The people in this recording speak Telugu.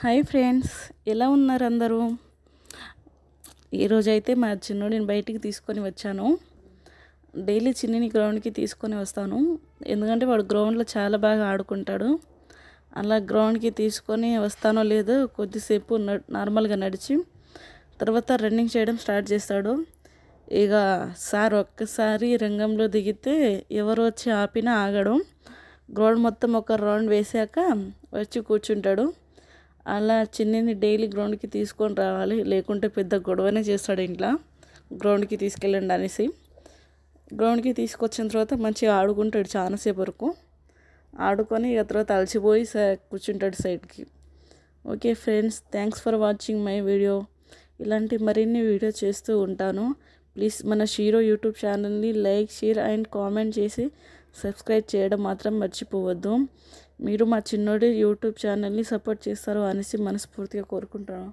హాయ్ ఫ్రెండ్స్, ఎలా ఉన్నారు అందరూ? ఈరోజైతే మా చిన్నోడిని బయటికి తీసుకొని వచ్చాను. డైలీ చిన్నిని గ్రౌండ్కి తీసుకొని వస్తాను, ఎందుకంటే వాడు గ్రౌండ్లో చాలా బాగా ఆడుకుంటాడు. అలా గ్రౌండ్కి తీసుకొని వస్తానో లేదో కొద్దిసేపు నార్మల్గా నడిచి తర్వాత రన్నింగ్ చేయడం స్టార్ట్ చేస్తాడు. ఇక సార్ ఒక్కసారి రంగంలో దిగితే ఎవరు వచ్చి ఆపినా ఆగడం. గ్రౌండ్ మొత్తం ఒక రౌండ్ వేసాక వచ్చి కూర్చుంటాడు. అలా చిన్నిని డైలీ గ్రౌండ్కి తీసుకొని రావాలి, లేకుంటే పెద్ద గొడవనే చేస్తాడు ఇంట్లో. గ్రౌండ్కి తీసుకెళ్ళండి అనేసి గ్రౌండ్కి తీసుకొచ్చిన తర్వాత మంచిగా ఆడుకుంటాడు చాలాసేపు వరకు. ఆడుకొని ఇక తర్వాత అలసిపోయి కూర్చుంటాడు సైడ్కి. Okay friends, thanks for watching my video. ఇలాంటి మరిన్ని వీడియో చేస్తూ ఉంటాను. ప్లీజ్ మన షీరో యూట్యూబ్ ఛానల్ని లైక్, షేర్ అండ్ కామెంట్ చేసి సబ్స్క్రైబ్ చేయడం మాత్రం మర్చిపోవద్దు. మీరు మా చిన్నోడి యూట్యూబ్ ఛానల్ని సపోర్ట్ చేస్తారు అనేసి మనస్ఫూర్తిగా కోరుకుంటున్నాను.